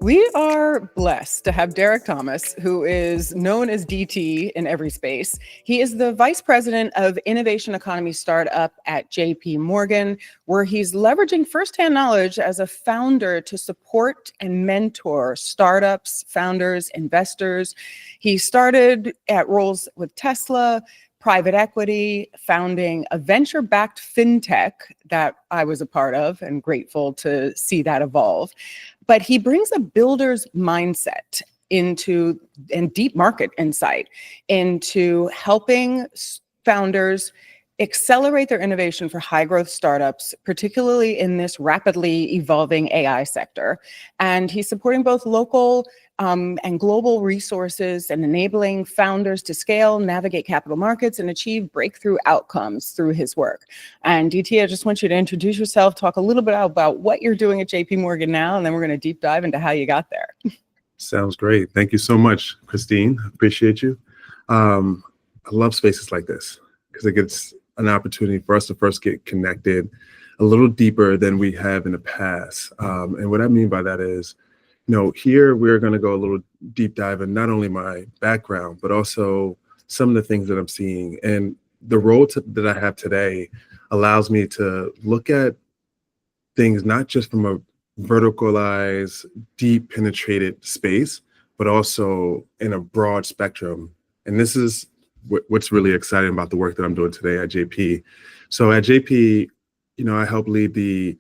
We are blessed to have Derrick Thomas, who is known as DT in every space. He is the vice president of innovation economy startup at JPMorgan, where he's leveraging firsthand knowledge as a founder to support and mentor startups, founders, investors. He started at roles with Tesla, private equity, founding a venture-backed fintech that I was a part of and grateful to see that evolve. But he brings a builder's mindset into and deep market insight into helping founders accelerate their innovation for high growth startups, particularly in this rapidly evolving AI sector. And he's supporting both local and global resources and enabling founders to scale, navigate capital markets, and achieve breakthrough outcomes through his work. And DT, I just want you to introduce yourself, talk a little bit about what you're doing at JP Morgan now, and then we're going to deep dive into how you got there. Sounds great. Thank you so much, Christine. Appreciate you. I love spaces like this because it gets an opportunity for us to first get connected a little deeper than we have in the past. And what I mean by that is, here we're going to go a little deep dive in not only my background, but also some of the things that I'm seeing. And the role that I have today allows me to look at things not just from a verticalized, deep penetrated space, but also in a broad spectrum. And this is what's really exciting about the work that I'm doing today at JP. So at JP, I help lead the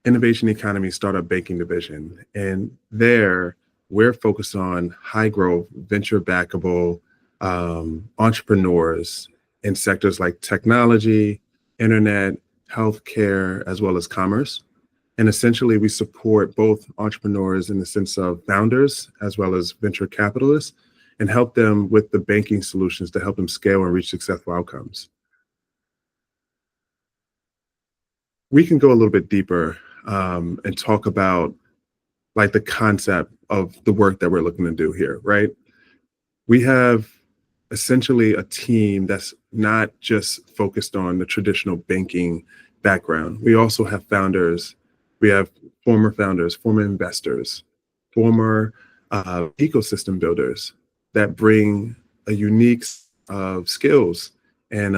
Innovation Economy Startup Banking Division. And there, we're focused on high growth, venture backable entrepreneurs in sectors like technology, internet, healthcare, as well as commerce. And essentially, we support both entrepreneurs in the sense of founders, as well as venture capitalists, and help them with the banking solutions to help them scale and reach successful outcomes. We can go a little bit deeper and talk about like the concept of the work that we're looking to do here, right? We have essentially a team that's not just focused on the traditional banking background. We also have founders. We have former founders, former investors, former ecosystem builders that bring a unique skills and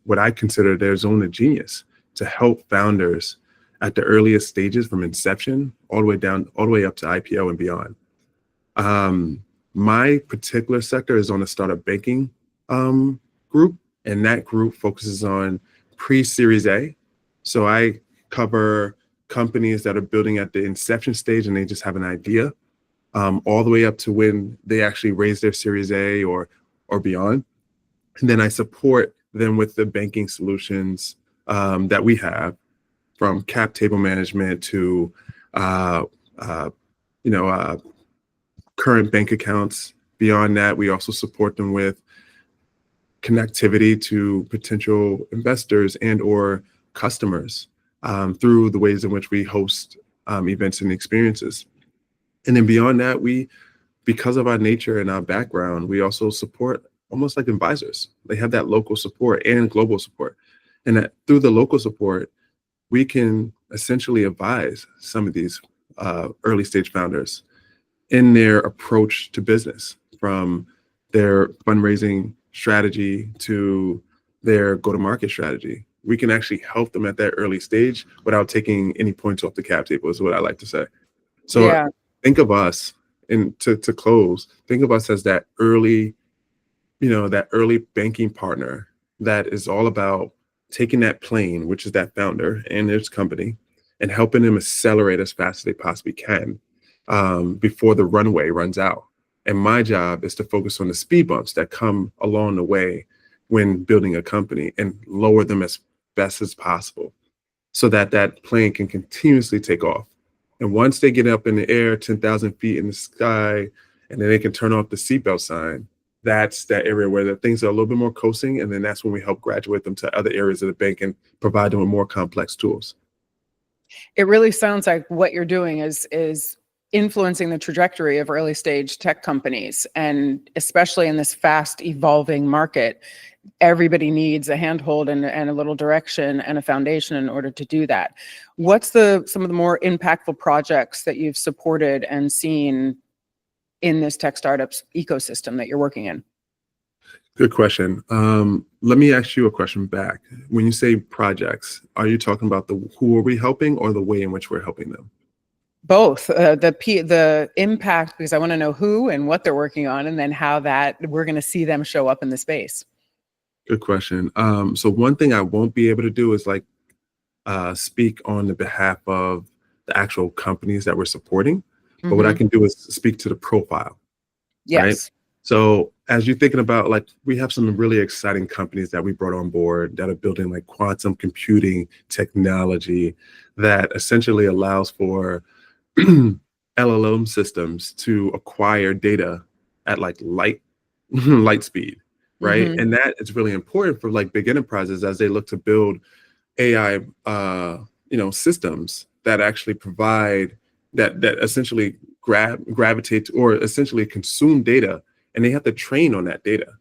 what I consider their zone of genius to help founders at the earliest stages from inception all the way up to IPO and beyond. My particular sector is on the startup banking group, and that group focuses on pre-Series A. So I cover companies that are building at the inception stage and they just have an idea, all the way up to when they actually raise their Series A or beyond. And then I support them with the banking solutions that we have, from cap table management to current bank accounts. Beyond that, we also support them with connectivity to potential investors and or customers through the ways in which we host events and experiences. And then beyond that, because of our nature and our background, we also support almost like advisors. They have that local support and global support. And that through the local support, we can essentially advise some of these early stage founders in their approach to business, from their fundraising strategy to their go-to-market strategy. We can actually help them at that early stage without taking any points off the cap table, is what I like to say. So think of us, and to close, think of us as that early banking partner that is all about taking that plane, which is that founder and his company, and helping them accelerate as fast as they possibly can before the runway runs out. And my job is to focus on the speed bumps that come along the way when building a company and lower them as best as possible so that that plane can continuously take off. And once they get up in the air, 10,000 feet in the sky, and then they can turn off the seatbelt sign, that's that area where the things are a little bit more coasting. And then that's when we help graduate them to other areas of the bank and provide them with more complex tools. It really sounds like what you're doing is influencing the trajectory of early stage tech companies. And especially in this fast evolving market, everybody needs a handhold and a little direction and a foundation in order to do that. What's some of the more impactful projects that you've supported and seen in this tech startups ecosystem that you're working in? Good question. Let me ask you a question back. When you say projects, are you talking about who are we helping or the way in which we're helping them? Both. The impact, because I want to know who and what they're working on, and then how that we're going to see them show up in the space. Good question. So one thing I won't be able to do is speak on the behalf of the actual companies that we're supporting. But what I can do is speak to the profile. Yes. Right? So as you're thinking about, we have some really exciting companies that we brought on board that are building quantum computing technology that essentially allows for LLM systems to acquire data at light speed, right? And that is really important for big enterprises as they look to build AI, systems that actually provide that essentially gravitate or essentially consume data, and they have to train on that data.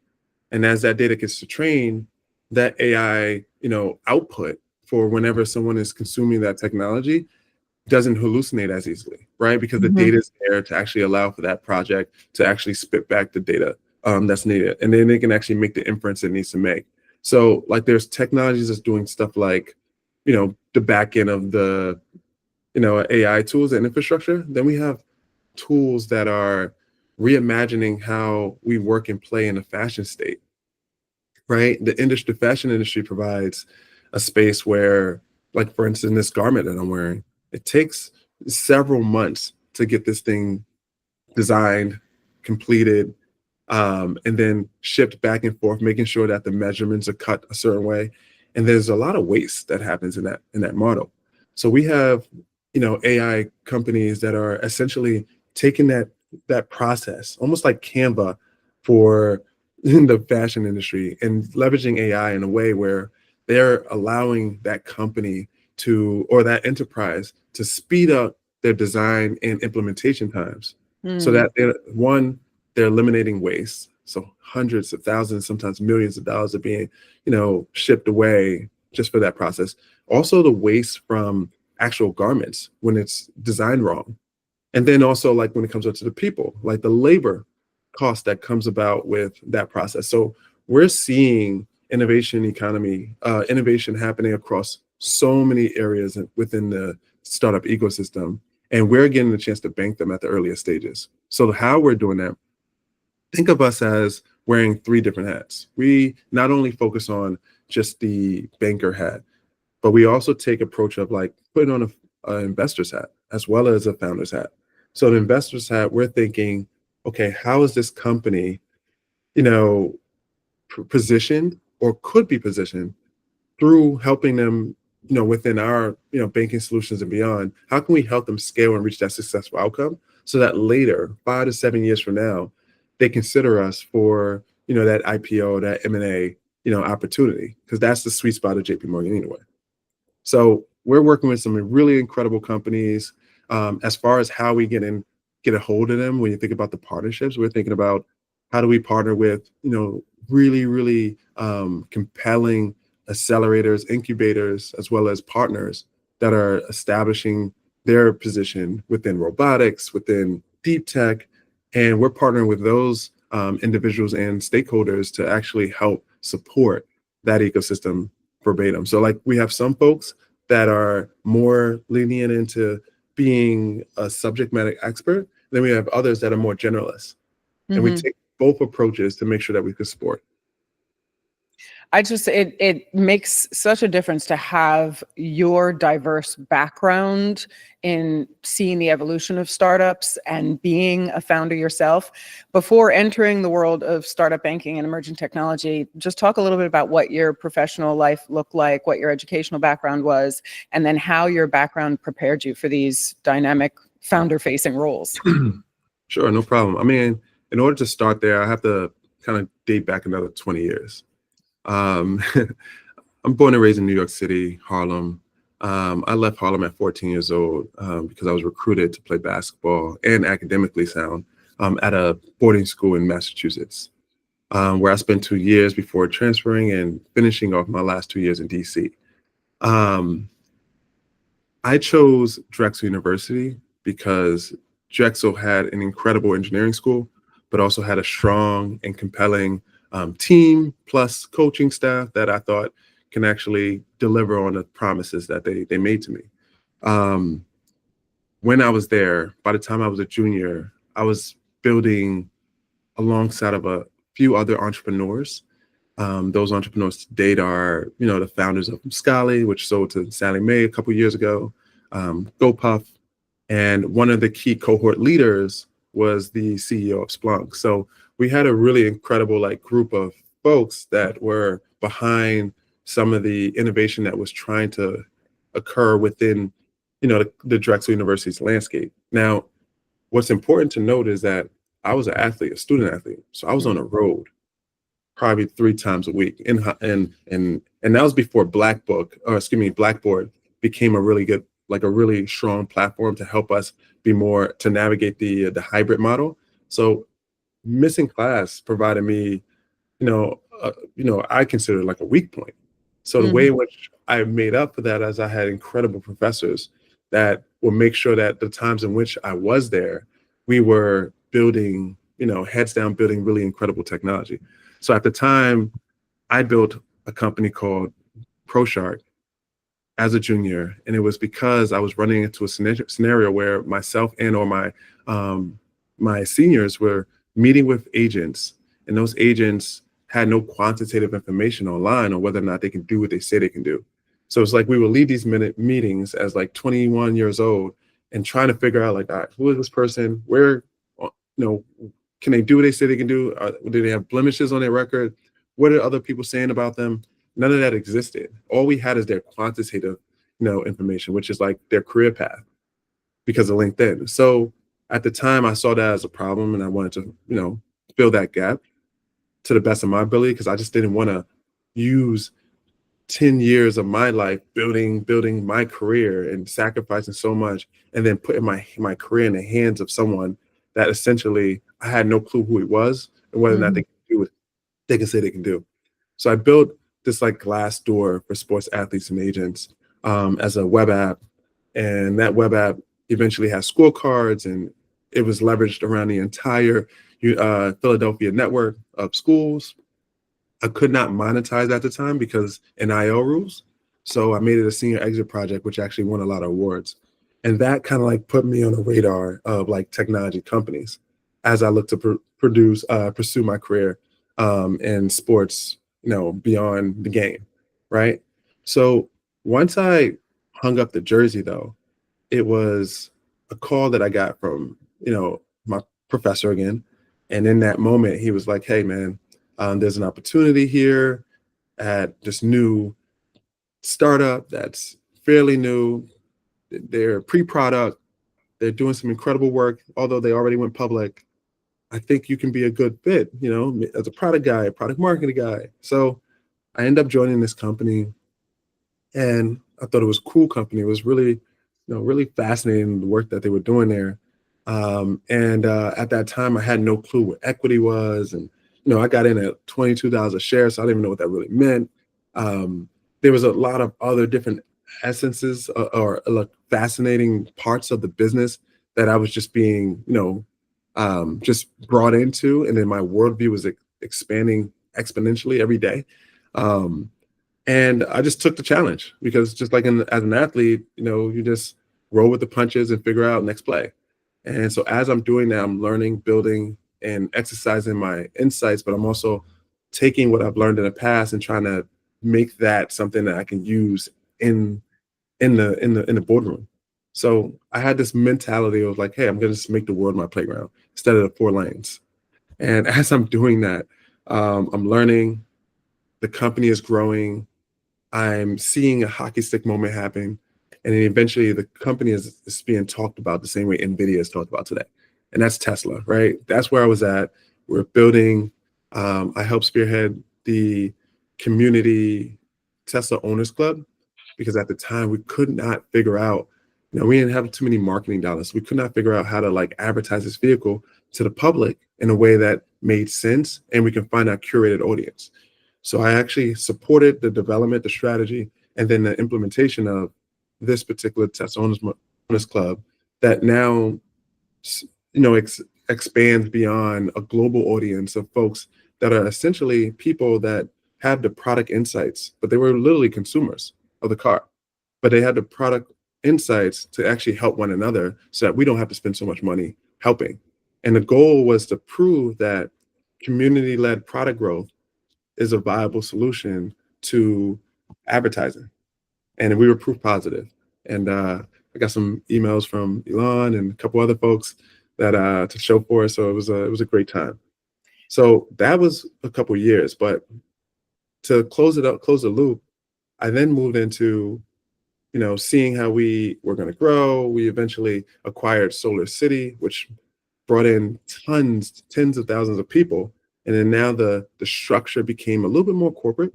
And as that data gets to train, that AI, output for whenever someone is consuming that technology doesn't hallucinate as easily, right? Because the data is there to actually allow for that project to actually spit back the data that's needed. And then they can actually make the inference it needs to make. So there's technologies that's doing stuff the back end of the, AI tools and infrastructure. Then we have tools that are reimagining how we work and play in a fashion state, right? The fashion industry provides a space where, for instance, this garment that I'm wearing, it takes several months to get this thing designed, completed, and then shipped back and forth, making sure that the measurements are cut a certain way. And there's a lot of waste that happens in that model. So we have, AI companies that are essentially taking that process, almost like Canva for the fashion industry, and leveraging AI in a way where they're allowing that company or that enterprise to speed up their design and implementation times, so that they're eliminating waste. So hundreds of thousands, sometimes millions of dollars are being, shipped away just for that process. Also the waste from actual garments when it's designed wrong. And then also when it comes up to the people, the labor cost that comes about with that process. So we're seeing innovation happening across so many areas within the startup ecosystem, and we're getting the chance to bank them at the earliest stages. So how we're doing that, think of us as wearing 3 different hats. We not only focus on just the banker hat, but we also take approach of putting on an investor's hat as well as a founder's hat. So the investor's hat, we're thinking, okay, how is this company, positioned or could be positioned through helping them, within our, banking solutions and beyond? How can we help them scale and reach that successful outcome so that later, 5 to 7 years from now, they consider us for, that IPO, that M&A, opportunity, because that's the sweet spot of JPMorgan anyway. So we're working with some really incredible companies. As far as how we get a hold of them, when you think about the partnerships, we're thinking about how do we partner with, really, really compelling accelerators, incubators, as well as partners that are establishing their position within robotics, within deep tech. And we're partnering with those individuals and stakeholders to actually help support that ecosystem verbatim. So we have some folks that are more lenient into being a subject matter expert. Then we have others that are more generalists. And we take both approaches to make sure that we can support. It makes such a difference to have your diverse background in seeing the evolution of startups and being a founder yourself. Before entering the world of startup banking and emerging technology, just talk a little bit about what your professional life looked like, what your educational background was, and then how your background prepared you for these dynamic founder-facing roles. Sure, no problem. I mean, in order to start there, I have to kind of date back another 20 years. I'm born and raised in New York City, Harlem. I left Harlem at 14 years old because I was recruited to play basketball and academically sound at a boarding school in Massachusetts, where I spent 2 years before transferring and finishing off my last 2 years in DC. Um, I chose Drexel University because Drexel had an incredible engineering school, but also had a strong and compelling team plus coaching staff that I thought can actually deliver on the promises that they made to me. Um, when I was there, by the time I was a junior, I was building alongside of a few other entrepreneurs. Those entrepreneurs to date are, the founders of Scally, which sold to Sally Mae a couple years ago, GoPuff, and one of the key cohort leaders was the CEO of Splunk. So we had a really incredible group of folks that were behind some of the innovation that was trying to occur within, the Drexel University's landscape. Now, what's important to note is that I was an athlete, a student athlete, so I was on the road probably 3 times a week. And that was before Blackboard became a really good, a really strong platform to help us to navigate the hybrid model. So missing class provided me, I consider like a weak point. So the way in which I made up for that is I had incredible professors that would make sure that the times in which I was there, we were building, heads down, building really incredible technology. So at the time, I built a company called ProShark as a junior, and it was because I was running into a scenario where myself and or my seniors were meeting with agents, and those agents had no quantitative information online on whether or not they can do what they say they can do. So it's like we would lead these meetings as 21 years old and trying to figure out all right, who is this person? Where, can they do what they say they can do? Do they have blemishes on their record? What are other people saying about them? None of that existed. All we had is their quantitative, information, which is their career path because of LinkedIn. So at the time I saw that as a problem and I wanted to, fill that gap to the best of my ability because I just didn't want to use 10 years of my life building my career and sacrificing so much and then putting my career in the hands of someone that essentially I had no clue who he was and whether or not they can do what they can say they can do. So I built this glass door for sports athletes and agents as a web app. And that web app eventually has scorecards and it was leveraged around the entire Philadelphia network of schools. I could not monetize at the time because NIL rules. So I made it a senior exit project, which actually won a lot of awards. And that kind of put me on the radar of technology companies as I look to pursue my career in sports, beyond the game, right? So once I hung up the jersey, though, it was a call that I got from, my professor again. And in that moment, he was like, hey, man, there's an opportunity here at this new startup that's fairly new. They're pre-product. They're doing some incredible work, although they already went public. I think you can be a good fit, as a product guy, a product marketing guy. So I ended up joining this company and I thought it was a cool company. It was really, really fascinating the work that they were doing there. And at that time, I had no clue what equity was. And, I got in at $22 a share, so I didn't even know what that really meant. There was a lot of other different essences or fascinating parts of the business that I was just being, just brought into. And then my worldview was expanding exponentially every day. And I just took the challenge because just as an athlete, you just roll with the punches and figure out next play. And so as I'm doing that, I'm learning, building, and exercising my insights, but I'm also taking what I've learned in the past and trying to make that something that I can use in the boardroom. So I had this mentality of hey, I'm gonna just make the world my playground instead of the 4 lanes. And as I'm doing that, I'm learning, the company is growing, I'm seeing a hockey stick moment happen. And then eventually the company is being talked about the same way NVIDIA is talked about today. And that's Tesla, right? That's where I was at. We're building, I helped spearhead the community Tesla Owners Club. because at the time we could not figure out, we didn't have too many marketing dollars. We could not figure out how to like advertise this vehicle to the public in a way that made sense and we can find our curated audience. So I actually supported the development, the strategy, and then the implementation of this particular Tesla Owners Club that now, expands beyond a global audience of folks that are essentially people that have the product insights, but they were literally consumers of the car, but they had the product insights to actually help one another so that we don't have to spend so much money helping. And the goal was to prove that community-led product growth is a viable solution to advertising. And we were proof positive. And I got some emails from Elon and a couple other folks that to show for us. So it was a great time. So that was a couple years, but to close the loop, I then moved into, seeing how we were going to grow. We eventually acquired Solar City, which brought in tens of thousands of people. And then now the structure became a little bit more corporate,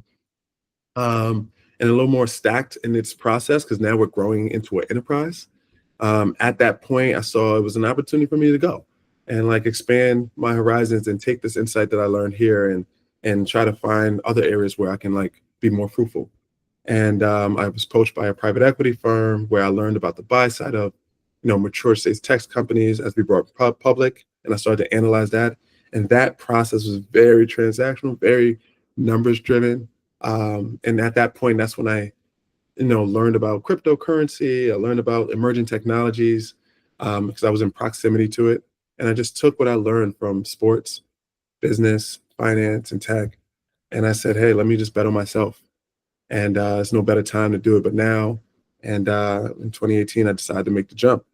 and a little more stacked in its process because now we're growing into an enterprise. At that point, I saw it was an opportunity for me to go and like expand my horizons and take this insight that I learned here and try to find other areas where I can like be more fruitful. And I was poached by a private equity firm where I learned about the buy side of, mature stage tech companies as we brought public, and I started to analyze that. And that process was very transactional, very numbers driven. And at that point, that's when I, learned about cryptocurrency. I learned about emerging technologies because I was in proximity to it. And I just took what I learned from sports, business, finance, and tech. And I said, hey, let me just bet on myself. And it's no better time to do it but now. And in 2018, I decided to make the jump.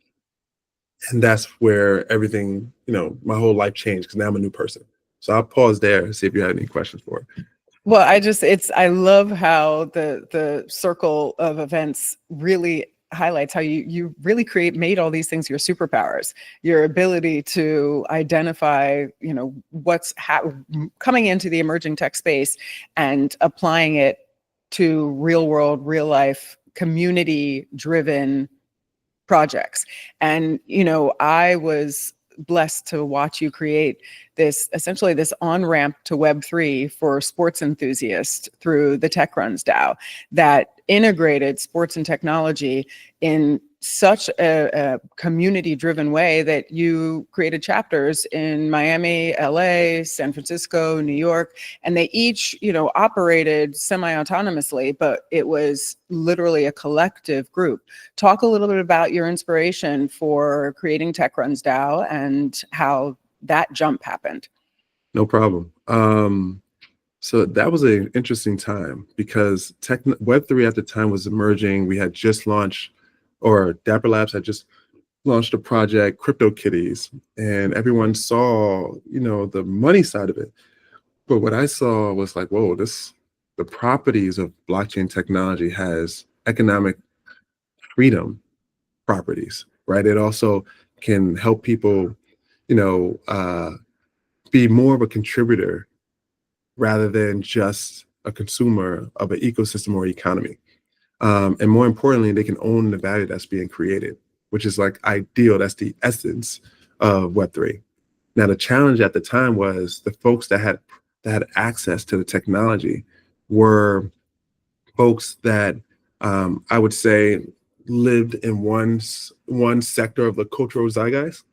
And that's where everything, my whole life changed because now I'm a new person. So I'll pause there and see if you had any questions for it. Well, I love how the circle of events really highlights how you really made all these things your superpowers, your ability to identify, what's coming into the emerging tech space and applying it to real world, real life, community driven projects. And, I was blessed to watch you create essentially this on-ramp to Web3 for sports enthusiasts through the Tech Runs DAO that integrated sports and technology in such a community-driven way that you created chapters in Miami, LA, San Francisco, New York, and they each, operated semi-autonomously, but it was literally a collective group. Talk a little bit about your inspiration for creating Tech Runs DAO and how that jump happened. No problem. So that was an interesting time because Web3 at the time was emerging. We had just launched, or Dapper Labs had just launched a project, CryptoKitties, and everyone saw, the money side of it. But what I saw was like, whoa, the properties of blockchain technology has economic freedom properties, right? It also can help people, be more of a contributor rather than just a consumer of an ecosystem or economy. And more importantly, they can own the value that's being created, which is like ideal. That's the essence of Web3. Now, the challenge at the time was the folks that had access to the technology were folks that I would say lived in one sector of the cultural zeitgeist,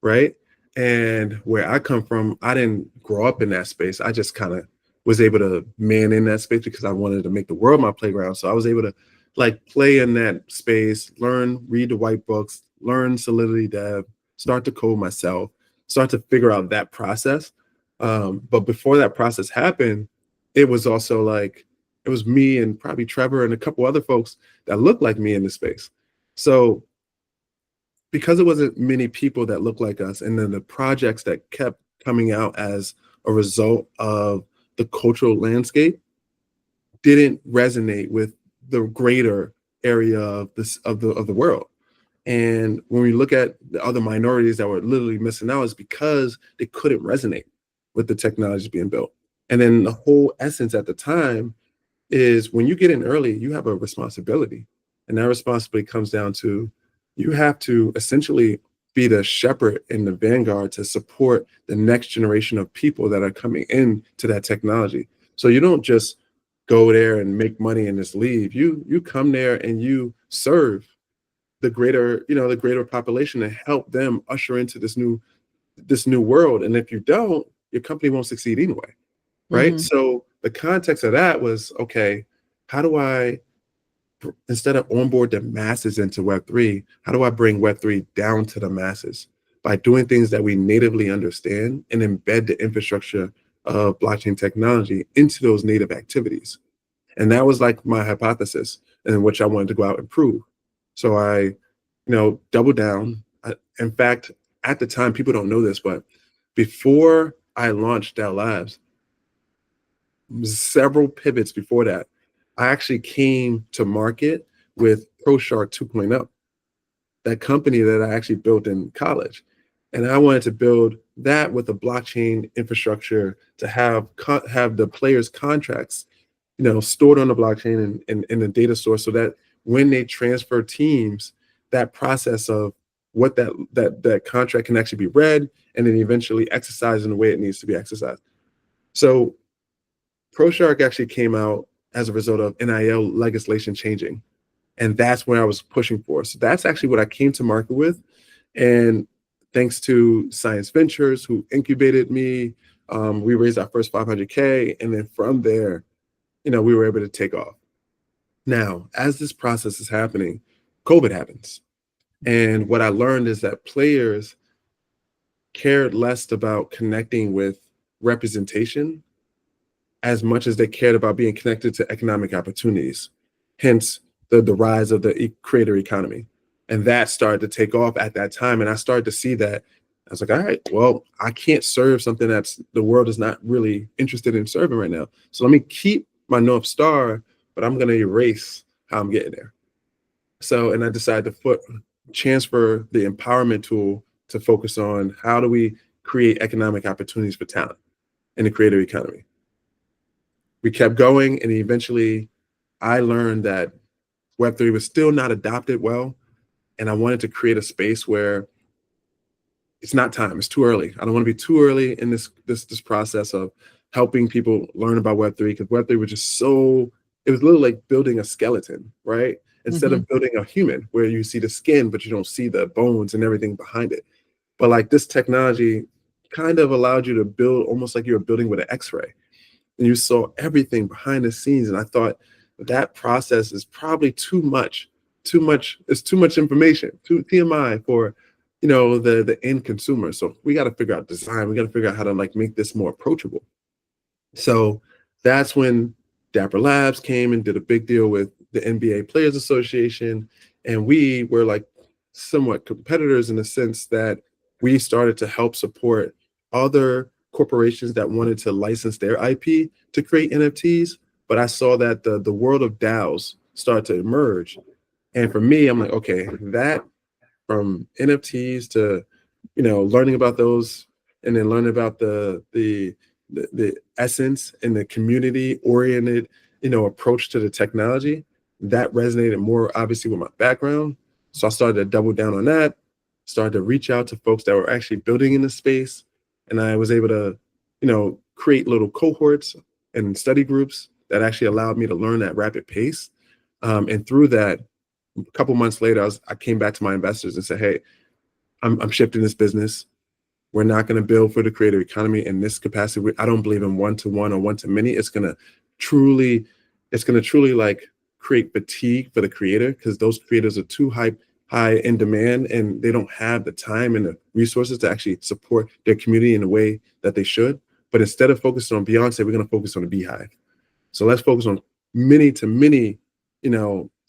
right? And where I come from, I didn't grow up in that space. I just kind of was able to man in that space because I wanted to make the world my playground. So I was able to like play in that space, read the white books, learn Solidity Dev, start to code myself, start to figure out that process. But before that process happened, it was also like, it was me and probably Trevor and a couple other folks that looked like me in the space. So because it wasn't many people that looked like us, and then the projects that kept coming out as a result of the cultural landscape didn't resonate with the greater area of the world. And when we look at the other minorities that were literally missing out, is because they couldn't resonate with the technology being built. And then the whole essence at the time is when you get in early, you have a responsibility. And that responsibility comes down to you have to essentially be the shepherd in the vanguard to support the next generation of people that are coming into that technology. So you don't just go there and make money and just leave. You come there and you serve the greater, the greater population and help them usher into this new world. And if you don't, your company won't succeed anyway. Right. Mhm. So the context of that was, okay, how do I, instead of onboard the masses into Web3, how do I bring Web3 down to the masses by doing things that we natively understand and embed the infrastructure of blockchain technology into those native activities? And that was like my hypothesis in which I wanted to go out and prove. So I, doubled down. In fact, at the time, people don't know this, but before I launched Dell Labs, several pivots before that, I actually came to market with ProShark 2.0, that company that I actually built in college. And I wanted to build that with a blockchain infrastructure to have the players' contracts, stored on the blockchain and in the data source, so that when they transfer teams, that process of what that contract can actually be read and then eventually exercised in the way it needs to be exercised. So ProShark actually came out as a result of NIL legislation changing. And that's where I was pushing for. So that's actually what I came to market with. And thanks to Science Ventures, who incubated me, we raised our first 500K. And then from there, we were able to take off. Now, as this process is happening, COVID happens. And what I learned is that players cared less about connecting with representation as much as they cared about being connected to economic opportunities, hence the rise of the creator economy. And that started to take off at that time. And I started to see that. I was like, all right, well, I can't serve something that's the world is not really interested in serving right now. So let me keep my North Star, but I'm going to erase how I'm getting there. So, and I decided to transfer the empowerment tool to focus on how do we create economic opportunities for talent in the creator economy. We kept going, and eventually I learned that Web3 was still not adopted well, and I wanted to create a space where it's not time, it's too early. I don't want to be too early in this process of helping people learn about Web3, because Web3 was just it was literally like building a skeleton, right? Instead of building a human where you see the skin, but you don't see the bones and everything behind it. But like this technology kind of allowed you to build almost like you were building with an X-ray. And you saw everything behind the scenes. And I thought that process is probably too much, it's too much information, too TMI for, the end consumer. So we got to figure out design. We got to figure out how to like make this more approachable. So that's when Dapper Labs came and did a big deal with the NBA Players Association. And we were like somewhat competitors in the sense that we started to help support other corporations that wanted to license their IP to create NFTs. But I saw that the world of DAOs start to emerge. And for me, I'm like, okay, that from NFTs to, learning about those and then learning about the essence and the community oriented, approach to the technology, that resonated more obviously with my background. So I started to double down on that, started to reach out to folks that were actually building in the space. And I was able to, create little cohorts and study groups that actually allowed me to learn at rapid pace. And through that, a couple months later, I came back to my investors and said, hey, I'm shifting this business. We're not going to build for the creator economy in this capacity. I don't believe in one-to-one or one-to-many. It's going to truly like create fatigue for the creator, because those creators are too high in demand, and they don't have the time and the resources to actually support their community in the way that they should. But instead of focusing on Beyonce, we're going to focus on the Beehive. So let's focus on many,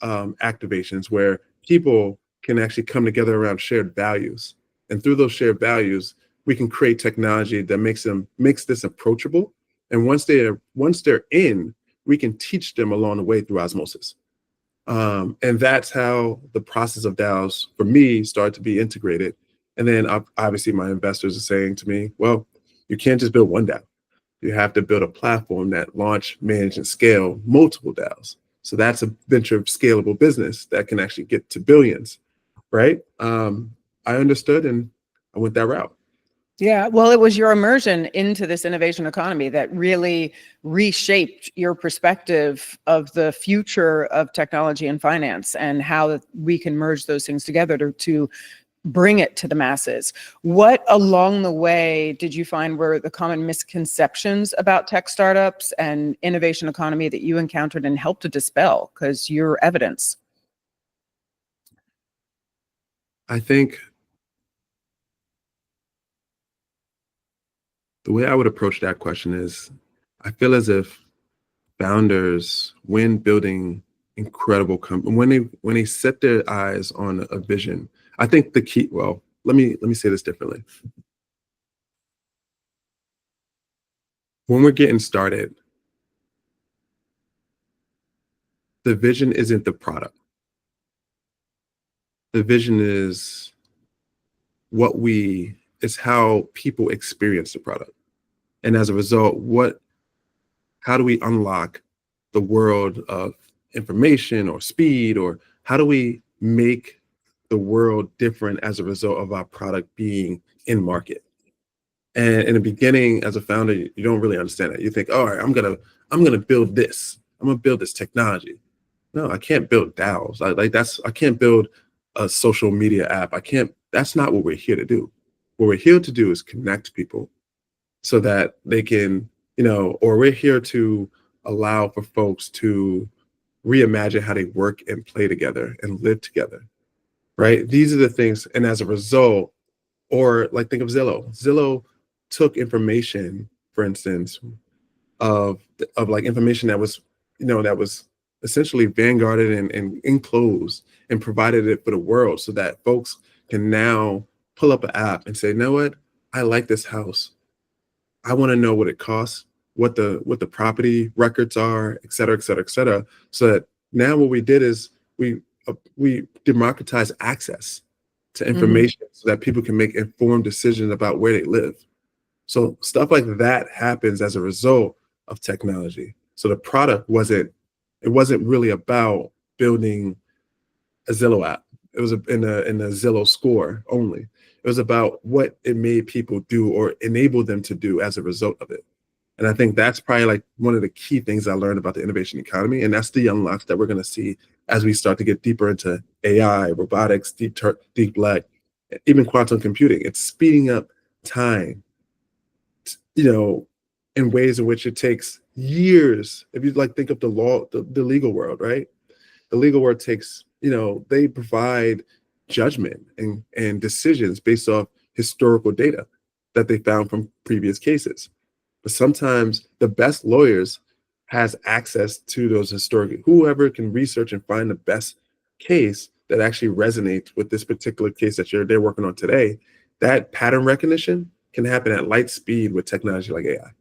activations where people can actually come together around shared values. And through those shared values, we can create technology that makes this approachable. And once they're in, we can teach them along the way through osmosis. And that's how the process of DAOs for me started to be integrated. And then obviously my investors are saying to me, well, you can't just build one DAO. You have to build a platform that launch, manage, and scale multiple DAOs. So that's a venture scalable business that can actually get to billions, right? I understood and I went that route. Yeah, well, it was your immersion into this innovation economy that really reshaped your perspective of the future of technology and finance and how we can merge those things together to bring it to the masses. What along the way did you find were the common misconceptions about tech startups and innovation economy that you encountered and helped to dispel? Because you're evidence. I think the way I would approach that question is I feel as if founders, when building incredible when they set their eyes on a vision, I think the key, well, let me say this differently. When we're getting started, the vision isn't the product. The vision is it's how people experience the product. And as a result, how do we unlock the world of information or speed, or how do we make the world different as a result of our product being in market? And in the beginning, as a founder, you don't really understand it. You think, all right, I'm gonna build this. I'm gonna build this technology. No, I can't build DAOs. I can't build a social media app. That's not what we're here to do. What we're here to do is connect people so that they can, or we're here to allow for folks to reimagine how they work and play together and live together, right? These are the things. And as a result, or like think of Zillow. Zillow took information, for instance, of like information that was essentially vanguarded and enclosed and provided it for the world so that folks can now pull up an app and say, you know what? I like this house. I want to know what it costs, what the property records are, et cetera, et cetera, et cetera. So that now what we did is we democratize access to information so that people can make informed decisions about where they live. So stuff like that happens as a result of technology. So the product wasn't really about building a Zillow app. It was in a Zillow score only. It was about what it made people do or enable them to do as a result of it. And I think that's probably like one of the key things I learned about the innovation economy. And that's the unlocks that we're going to see as we start to get deeper into AI, robotics, deep black, even quantum computing. It's speeding up time, in ways in which it takes years. If you like think of the law, the legal world, right? The legal world takes, they provide judgment and decisions based off historical data that they found from previous cases. But sometimes the best lawyers has access to those historic, whoever can research and find the best case that actually resonates with this particular case that they're working on today. That pattern recognition can happen at light speed with technology like AI,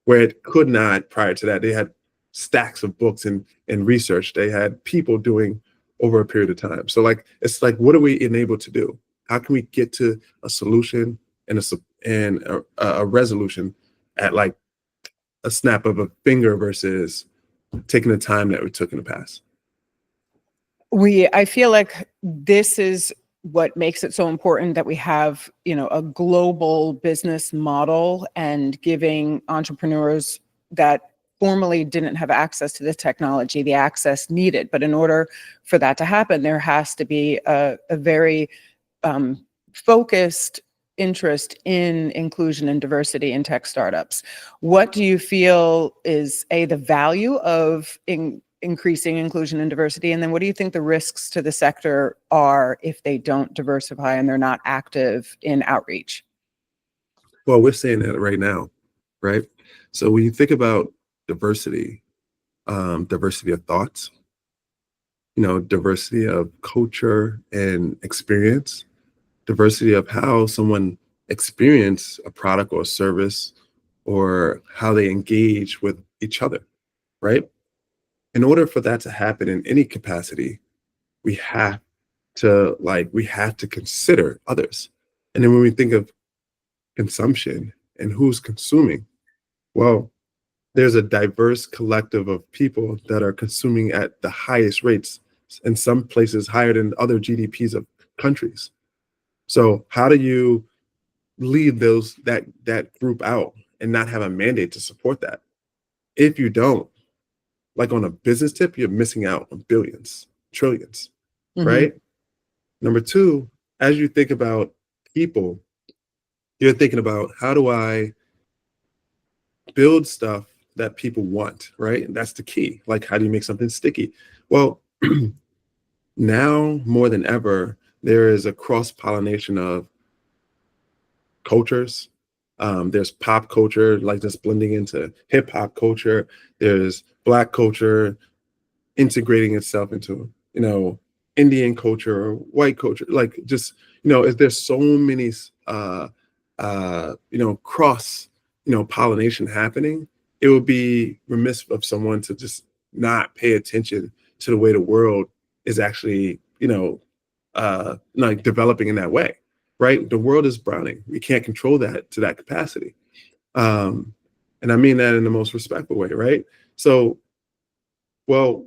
where it could not prior to that. They had stacks of books and research. They had people doing over a period of time. So it's like, what are we enabled to do? How can we get to a solution and a resolution at like a snap of a finger versus taking the time that we took in the past? I feel like this is what makes it so important that we have, a global business model and giving entrepreneurs that formerly didn't have access to the technology, the access needed. But in order for that to happen, there has to be a very focused interest in inclusion and diversity in tech startups. What do you feel is the value of increasing inclusion and diversity? And then what do you think the risks to the sector are if they don't diversify and they're not active in outreach? Well, we're seeing that right now, right? So when you think about diversity, diversity of thoughts, diversity of culture and experience, diversity of how someone experience a product or a service or how they engage with each other, right? In order for that to happen in any capacity, we have to consider others. And then when we think of consumption and who's consuming, Well, there's a diverse collective of people that are consuming at the highest rates, in some places higher than other GDPs of countries. So how do you leave that group out and not have a mandate to support that? If you don't, like on a business tip, you're missing out on billions, trillions, Hmm. right? Number two, as you think about people, you're thinking about how do I build stuff that people want, right? And that's the key. Like, how do you make something sticky? Well, now more than ever, there is a cross pollination of cultures. There's pop culture, like just blending into hip hop culture. There's Black culture integrating itself into, Indian culture or white culture. Like just, there's so many, cross, pollination happening. It would be remiss of someone to just not pay attention to the way the world is actually, like developing in that way, right? The world is browning. We can't control that to that capacity. Um, and I mean that in the most respectful way, right? So, well,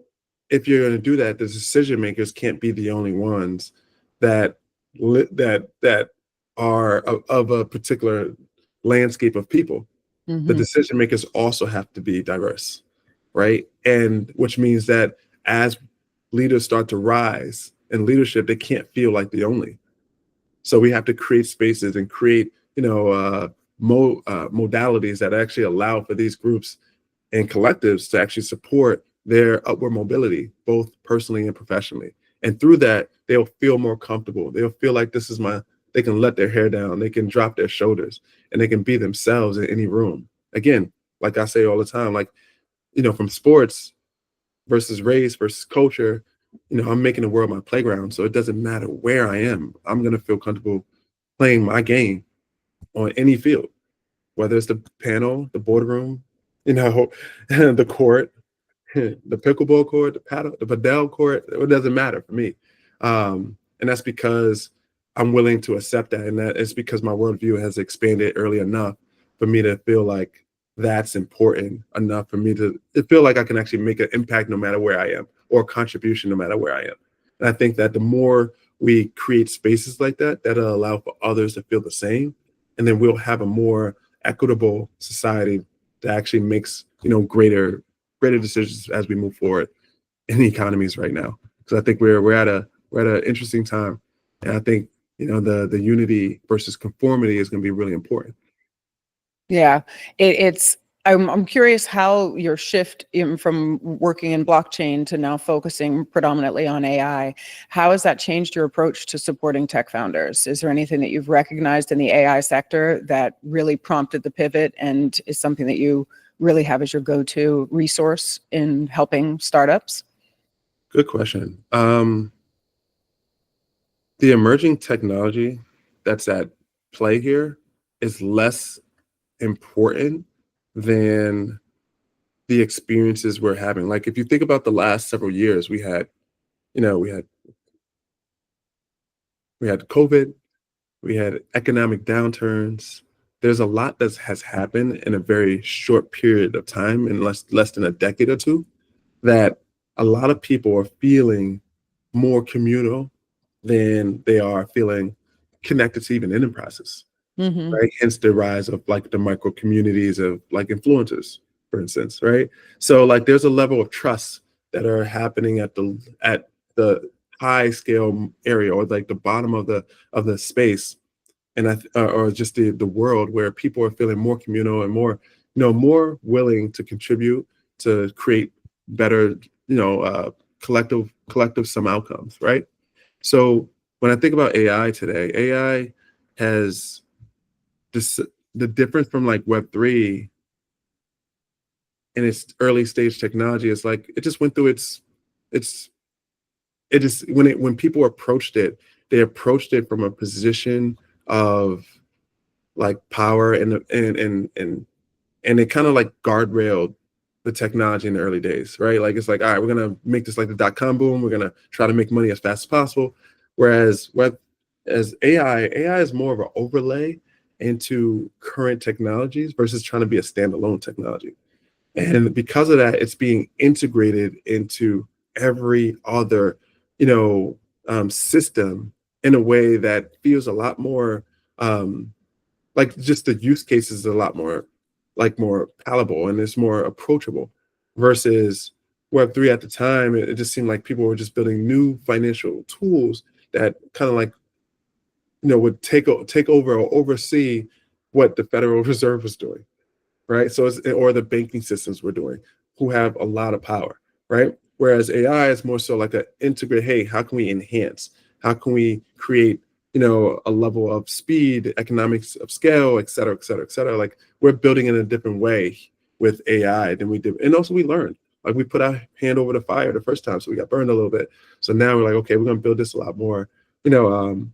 if you're going to do that, the decision makers can't be the only ones that that are of a particular landscape of people. The Hmm. decision makers also have to be diverse, right? And which means that as leaders start to rise in leadership, they can't feel like the only. So we have to create spaces and create, modalities that actually allow for these groups and collectives to actually support their upward mobility, both personally and professionally. And through that, they'll feel more comfortable. They'll feel like they can let their hair down, they can drop their shoulders, and they can be themselves in any room. Again, like I say all the time, like, from sports versus race versus culture, I'm making the world my playground. So it doesn't matter where I am. I'm going to feel comfortable playing my game on any field, whether it's the panel, the boardroom, the court, the pickleball court, the padel court. It doesn't matter for me, and that's because I'm willing to accept that, and that it's because my worldview has expanded early enough for me to feel like that's important enough for me to feel like I can actually make an impact no matter where I am, or a contribution no matter where I am. And I think that the more we create spaces like that, that'll allow for others to feel the same, and then we'll have a more equitable society that actually makes greater decisions as we move forward in the economies right now. Because I think we're at an interesting time, and I think the unity versus conformity is going to be really important. Yeah, it's. I'm curious how your shift from working in blockchain to now focusing predominantly on AI, how has that changed your approach to supporting tech founders? Is there anything that you've recognized in the AI sector that really prompted the pivot and is something that you really have as your go-to resource in helping startups? Good question. The emerging technology that's at play here is less important than the experiences we're having. Like if you think about the last several years, we had, you know, we had COVID, we had economic downturns. There's a lot that has happened in a very short period of time, in less than a decade or two, that a lot of people are feeling more communal than they are feeling connected to even enterprises, Hmm. right? Hence the rise of like the micro communities of like influencers, for instance, right? So like there's a level of trust that are happening at the high scale area, or like the bottom of the space, and or just the world, where people are feeling more communal and more willing to contribute to create better, collective some outcomes, right? So when I think about AI today, AI has this the difference from like Web3 in its early stage technology is like it just went through its it just when people approached it, they approached it from a position of like power, and it kind of like guardrailed the technology in the early days, right? Like it's like, all right, we're gonna make this like the dot-com boom. We're gonna try to make money as fast as possible. Whereas as AI is more of an overlay, into current technologies versus trying to be a standalone technology. And because of that, it's being integrated into every other, system in a way that feels a lot more like just the use case is a lot more more palatable and it's more approachable versus Web3 at the time. It just seemed like people were just building new financial tools that kind of would take over or oversee what the Federal Reserve was doing, right? So or the banking systems we're doing, who have a lot of power, right? Whereas AI is more so like a integrate. Hey, how can we enhance? How can we create, a level of speed, economics of scale, et cetera, et cetera, et cetera. Like we're building in a different way with AI than we did, and also we learned. Like we put our hand over the fire the first time, so we got burned a little bit. So now we're like, okay, we're gonna build this a lot more, we're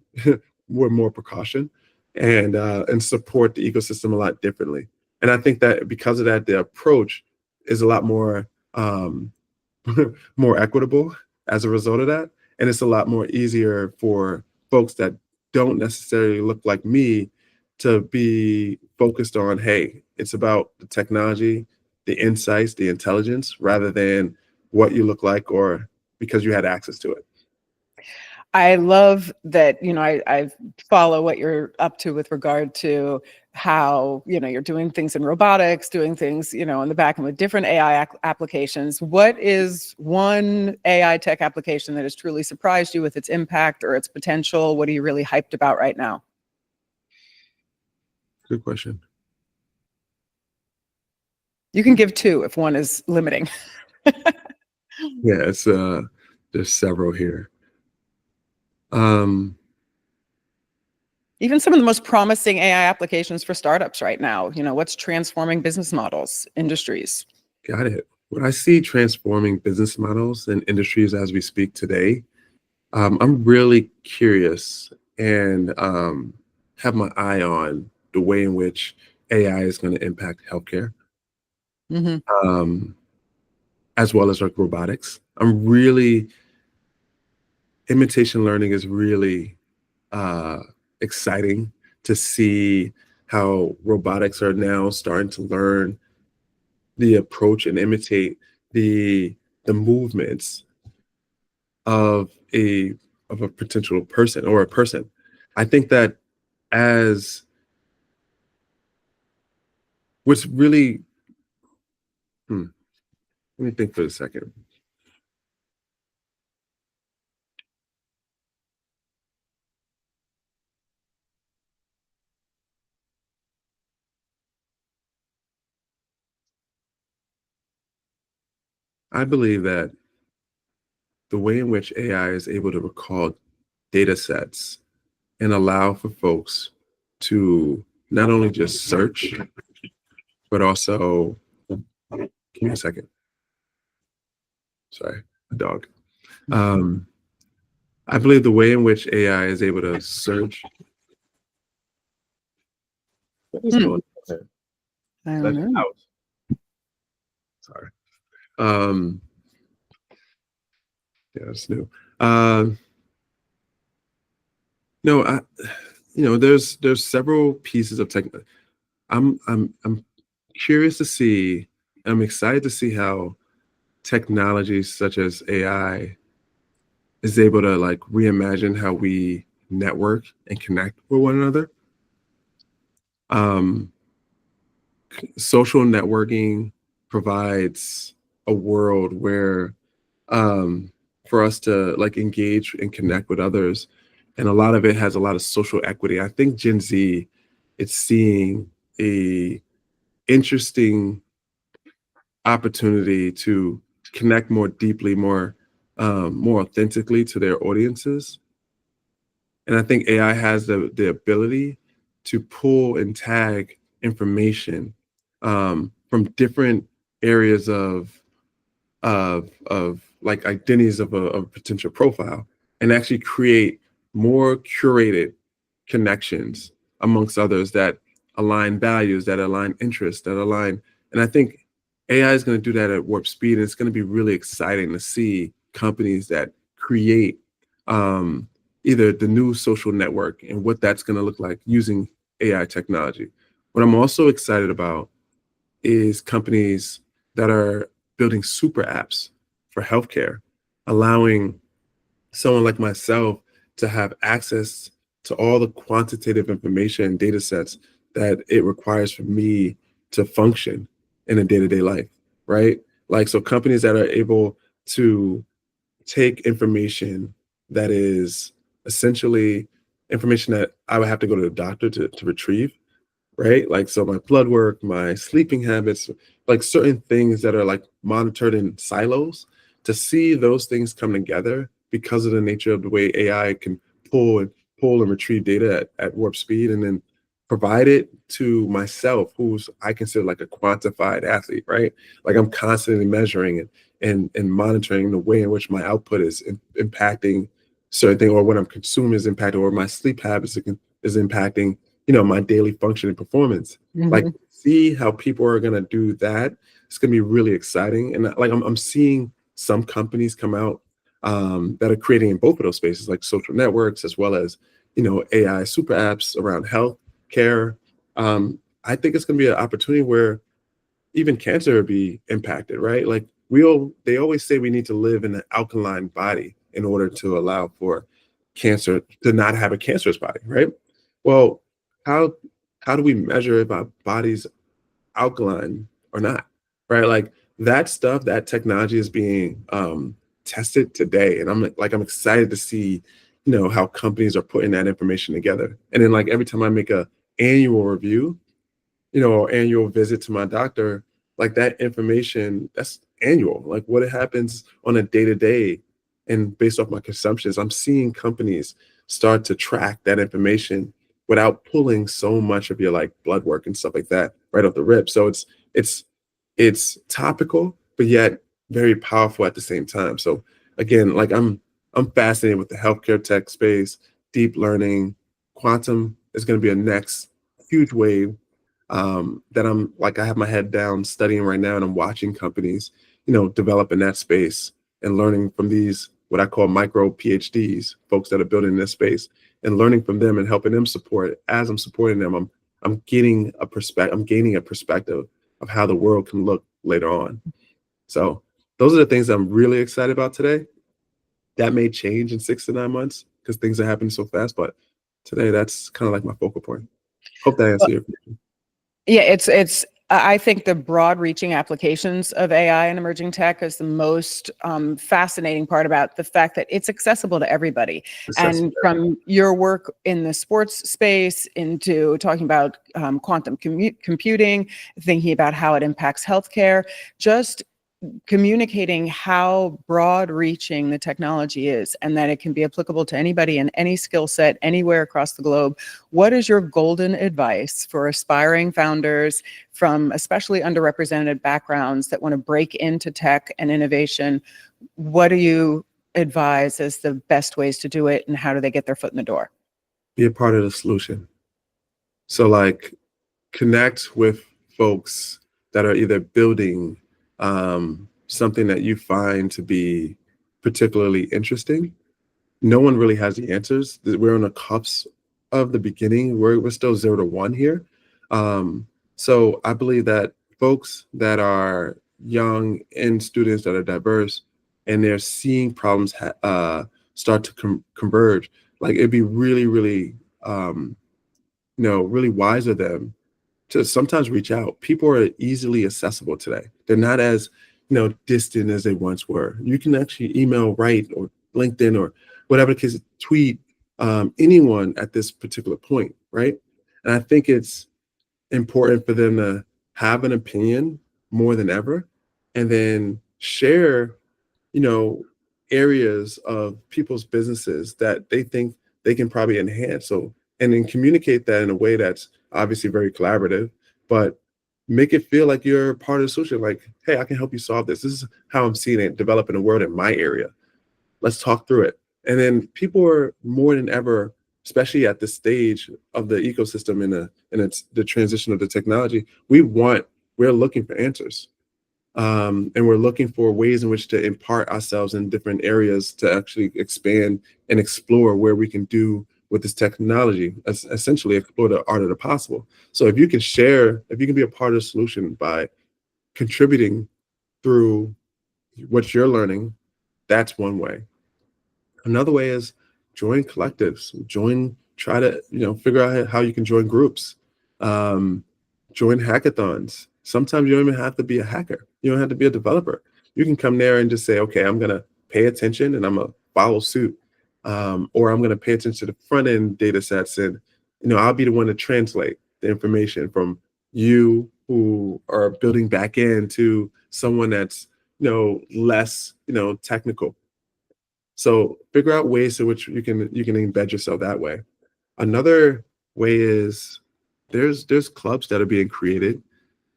more precaution and support the ecosystem a lot differently. And I think that because of that, the approach is a lot more more equitable as a result of that. And it's a lot more easier for folks that don't necessarily look like me to be focused on, hey, it's about the technology, the insights, the intelligence, rather than what you look like or because you had access to it. I love that, I follow what you're up to with regard to how, you're doing things in robotics, doing things, in the back end with different AI applications. What is one AI tech application that has truly surprised you with its impact or its potential? What are you really hyped about right now? Good question. You can give two if one is limiting. Yeah, it's there's several here. Even some of the most promising AI applications for startups right now, what's transforming business models, industries? Got it. When I see transforming business models and industries as we speak today, I'm really curious and have my eye on the way in which AI is going to impact healthcare, Mm-hmm. as well as like robotics. Imitation learning is really exciting to see how robotics are now starting to learn the approach and imitate the movements of a potential person or a person. I think that as what's really let me think for a second. I believe that the way in which AI is able to recall data sets and allow for folks to not only just search, but also, give me a second. Sorry, a dog. I believe the way in which AI is able to search. What is going on there? I don't know. Out. Sorry. Yeah, it's new. No, there's several pieces of tech. I'm curious to see. I'm excited to see how technologies such as AI is able to like reimagine how we network and connect with one another. Social networking provides a world where for us to like engage and connect with others, and a lot of it has a lot of social equity. I think Gen Z, it's seeing a interesting opportunity to connect more deeply, more authentically to their audiences. And I think AI has the ability to pull and tag information from different areas of like identities of a potential profile and actually create more curated connections amongst others that align values, that align interests, that align. And I think AI is going to do that at warp speed. And it's going to be really exciting to see companies that create either the new social network and what that's going to look like using AI technology. What I'm also excited about is companies that are building super apps for healthcare, allowing someone like myself to have access to all the quantitative information and data sets that it requires for me to function in a day-to-day life, right? Like, so companies that are able to take information that is essentially information that I would have to go to the doctor to retrieve, right? Like, so my blood work, my sleeping habits, like certain things that are like monitored in silos, to see those things come together because of the nature of the way AI can pull and retrieve data at warp speed, and then provide it to myself, who's I consider like a quantified athlete, right? Like, I'm constantly measuring and monitoring the way in which my output is impacting certain thing, or what I'm consuming is impacting, or my sleep habits is impacting, my daily function and performance. Like, Mhm. see how people are gonna do that. It's gonna be really exciting. And like, I'm seeing some companies come out that are creating in both of those spaces, like social networks, as well as, AI super apps around health care. I think it's gonna be an opportunity where even cancer would be impacted, right? Like, they always say we need to live in an alkaline body in order to allow for cancer to not have a cancerous body, right? Well, how how do we measure if our body's alkaline or not, right? Like, that stuff, that technology is being tested today, and I'm excited to see, how companies are putting that information together. And then, like, every time I make a annual review, or annual visit to my doctor, like, that information, that's annual. Like, what it happens on a day to day, and based off my consumptions, I'm seeing companies start to track that information without pulling so much of your like blood work and stuff like that right off the rip. So it's it's topical, but yet very powerful at the same time. So again, like, I'm fascinated with the healthcare tech space, deep learning, quantum is going to be a next huge wave, that I'm like, I have my head down studying right now, and I'm watching companies, develop in that space, and learning from these, what I call micro PhDs, folks that are building in this space, and learning from them and helping them support. As I'm supporting them, I'm getting a perspective, I'm gaining a perspective of how the world can look later on. So those are the things I'm really excited about today. That may change in 6 to 9 months because things are happening so fast, but today that's kind of like my focal point. Hope that answers your question. Yeah, I think the broad reaching applications of AI and emerging tech is the most fascinating part about the fact that it's accessible to everybody. And Accessible. from your work in the sports space into talking about quantum computing, thinking about how it impacts healthcare, just communicating how broad reaching the technology is and that it can be applicable to anybody in any skill set anywhere across the globe. What is your golden advice for aspiring founders from especially underrepresented backgrounds that want to break into tech and innovation? What do you advise as the best ways to do it, and how do they get their foot in the door? Be a part of the solution. So, like, connect with folks that are either building something that you find to be particularly interesting. No one really has the answers. We're on the cusp of the beginning. We're still 0 to 1 here. So I believe that folks that are young and students that are diverse, and they're seeing problems start to converge, like, it'd be really, really, really wise of them to sometimes reach out. People are easily accessible today. They're not as, distant as they once were. You can actually email, write, or LinkedIn, or whatever the case, tweet anyone at this particular point, right? And I think it's important for them to have an opinion more than ever, and then share, you know, areas of people's businesses that they think they can probably enhance. So, and then communicate that in a way that's obviously very collaborative, but make it feel like you're part of the solution. Like, hey, I can help you solve this. This is how I'm seeing it develop in the world in my area. Let's talk through it. And then people are more than ever, especially at this stage of the ecosystem and it's the transition of the technology, we're looking for answers. And we're looking for ways in which to impart ourselves in different areas to actually expand and explore where we can do with this technology, essentially explore the art of the possible. So if you can share, if you can be a part of the solution by contributing through what you're learning, that's one way. Another way is join collectives, try to, figure out how you can join groups, um, join hackathons. Sometimes you don't even have to be a hacker. You don't have to be a developer. You can come there and just say, okay, I'm going to pay attention and I'm going to follow suit. Or I'm going to pay attention to the front end data sets. And, I'll be the one to translate the information from you who are building back end to someone that's, less, technical. So figure out ways in which you can embed yourself that way. Another way is there's clubs that are being created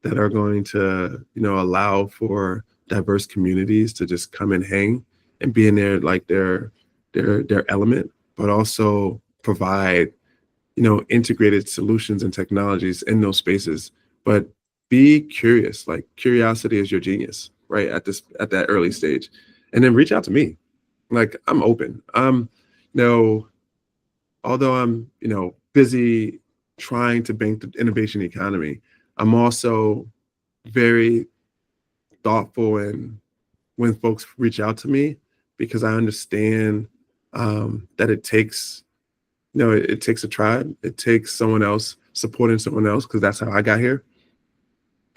that are going to allow for diverse communities to just come and hang and be in there like their element, but also provide integrated solutions and technologies in those spaces. But be curious. Like curiosity is your genius, right? At that early stage, and then reach out to me. Like I'm open. Although I'm, busy trying to bank the innovation economy, I'm also very thoughtful in when folks reach out to me because I understand that it takes, it takes a tribe. It takes someone else supporting someone else because that's how I got here.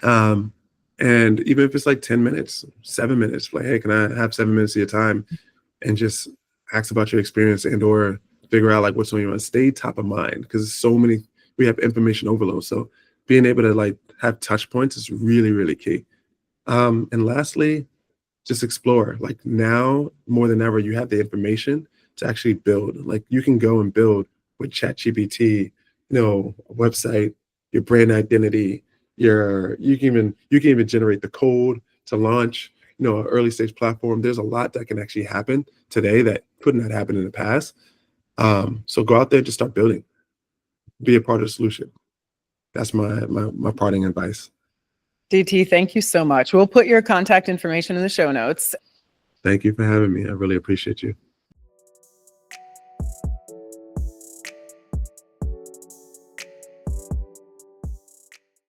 And even if it's like 10 minutes, 7 minutes, like, hey, can I have 7 minutes of your time and just ask about your experience and or figure out like what's on your mind, stay top of mind because we have information overload. So being able to like have touch points is really, really key. And lastly, just explore. Like now more than ever, you have the information to actually build. Like you can go and build with ChatGPT, a website, your brand identity, you can even generate the code to launch, an early stage platform. There's a lot that can actually happen today that could not happen in the past. So go out there, just start building, be a part of the solution. That's my parting advice. DT, thank you so much. We'll put your contact information in the show notes. Thank you for having me. I really appreciate you.